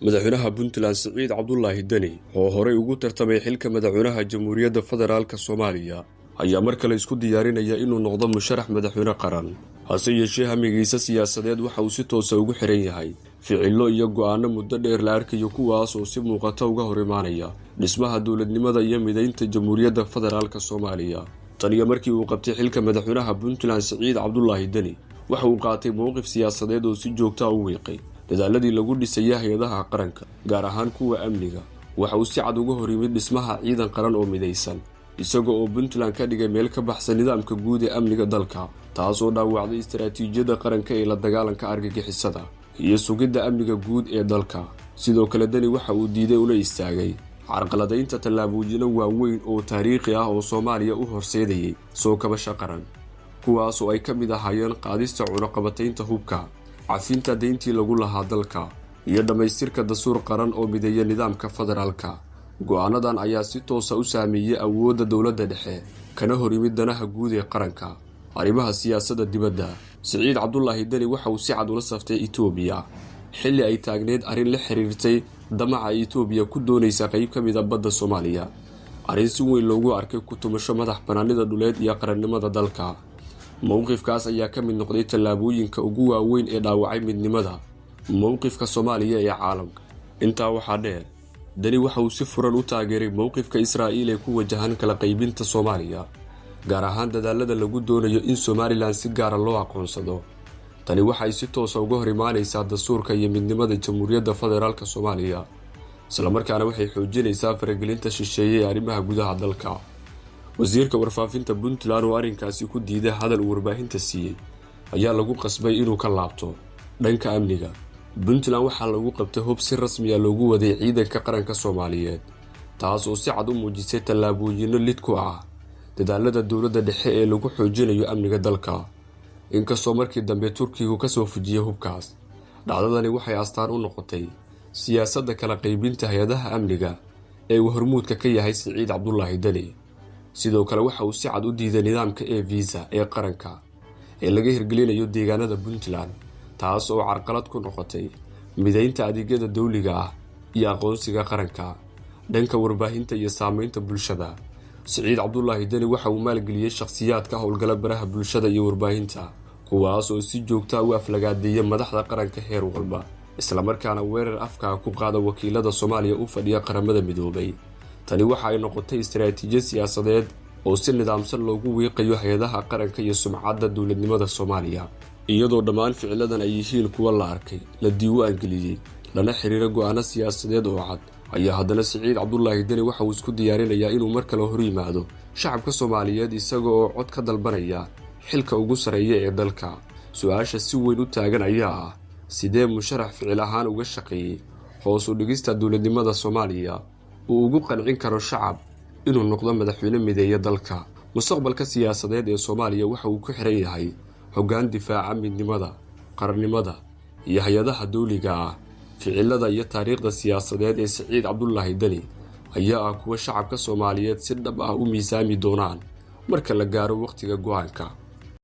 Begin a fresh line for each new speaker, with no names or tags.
madaxweynaha Puntland Siciid Cabdullaahi Deni oo horey ugu tartamay xilka madaxweynaha Jamhuuriyadda Federaalka Soomaaliya ayaa mar kale isku diyaarinaya inuu noqdo musharax madaxweyne qaran hase yeeshee hamigiisa siyaasadeed waxa uu si toos ah ugu xiran yahay ficilo iyo go'aano muddo dheer la arkayo kuwaas oo si muuqata uga hor imaanaya dhismaha dawladnimada iyo mideynta Jamhuuriyadda Federaalka Soomaaliya tan iyo markii uu qabtay xilka madaxweynaha Puntland Siciid Cabdullaahi Deni waxa uu qaatay mowqif siyaasadeed oo si joogto ah u wiiqay dadaaladii lagu dhisay hay'adaha qaranka gaar ahaan kuwa amniga waxa uu si cad uga hor yimid dhismaha ciidan qaran oo midaysan isagoo oo Puntland ka dhigay meel ka baxsan nidaamka guud ee amniga dalka taas oo dhaawacday istiraatiijiyadda qaranka ee la dagaalanka argagixisada iyo sugidda amniga guud ee dalka sidoo kale Deni waxa uu diiday una istaagay carqaladaynta tallaabooyin waaweyn oo taariikhi ah oo Soomaaliya u horseedayay soo kabasho qaran kuwaas oo ay ka mid ahaayeen qaadista cunaqabataynta hubka cafinta deyntii lagu lahaa dalka iyo dhamaystirka dastuur qaran oo mideeya nidaamka federaalka go'aanadan ayaa si toos ah u saameeyay awoodda dawladda dhexe kana hor yimid danaha guud ee qaranka arrimaha siyaasadda dibadda Siciid Cabdullaahi Deni waxa uu si cad ula saftay Itoobiya xilli ay taagneed arrin la xiriirtay damaca Itoobiya ku doonaysa qayb ka mid ah badda Soomaaliya arrin si weyn loogu arkay ku tumasho madax banaanida dhuleed iyo qarannimada dalka mowqifkaas ayaa ka mid noqday tallaabooyinka ugu waaweyn ee dhaawacay midnimada mowqifka Soomaaliya ee caalamka intaa waxaa dheer Deni waxa uu si furan u taageeray mowqifka Israa'iil ee ku wajahan kala qaybinta Soomaaliya gaar ahaan dadaalada lagu doonayo in Somaliland si gaar ah loo aqoonsado tani waxay si toos ah uga hor imaanaysaa dastuurka iyo midnimada Jamhuuriyadda Federaalka Soomaaliya isla markaana waxay xoojinaysaa faragelinta shisheeye ee arrimaha gudaha dalka wasiirka warfaafinta Puntland oo arrinkaasi ku diiday hadal uu warbaahinta siiyay ayaa lagu qasbay inuu ka laabto dhanka amniga Puntland waxaa lagu qabtay hub si rasmi ah loogu waday ciidanka qaranka Soomaaliyeed taas oo si cad u muujisay tallaabooyin lid ku ah dadaalada dawladda dhexe ee lagu xoojinayo amniga dalka inkastoo markii dambe Turkigu ka soo fujiyay hubkaas dhacdadani waxay astaan u noqotay siyaasadda kala qaybinta hay'adaha amniga ee uu hormuudka ka yahay Siciid Cabdullaahi Deni sidoo kale waxa uu si cad u diiday nidaamka visa ee qaranka ee laga hirgelinayo deegaanada Puntland taas oo carqalad ku noqotay mideynta adeegyada dawliga ah iyo aqoonsiga qaranka dhanka warbaahinta iyo saameynta bulshada Siciid Cabdullaahi Deni waxa uu maalgeliyay shakhsiyaadka howlgala baraha bulshada iyo warbaahinta kuwaas oo si joogto ah u aflagaadeeyay madaxda qaranka heer walba isla markaana weerar afka ku qaada wakiilada Soomaaliya u fadhiya qaramada midoobay tani waxa ay noqotay istiraatiijiyad siyaasadeed oo si nidaamsan loogu wiiqayo hay'adaha qaranka iyo sumcadda dawladnimada Soomaaliya iyadoo dhammaan ficiladan ay yihiin kuwa la arkay la diiwaan geliyay lana xiriira go'aano siyaasadeed oo cad ayaa haddana Siciid Cabdullaahi Deni waxa uu isku diyaarinayaa inuu mar kale hor yimaado shacabka Soomaaliyeed isagoo oo cod ka dalbanaya xilka ugu sareeya ee dalka su'aasha si weyn u taagan ayaa ah sidee musharax ficil ahaan uga shaqeeyay hoos u dhigista dawladnimada Soomaaliya uu ugu qancin karo shacab inuu noqdo madaxweyne mideeya dalka mustaqbalka siyaasadeed ee Soomaaliya waxa uu ku xiran yahay hoggaan difaaca midnimada qarannimada iyo hay'adaha dawliga ah ficilada iyo taariikhda siyaasadeed ee Siciid Cabdullaahi Deni ayaa ah kuwa shacabka Soomaaliyeed si dhab ah u miisaami doonaan marka la gaaro waqtiga go'aanka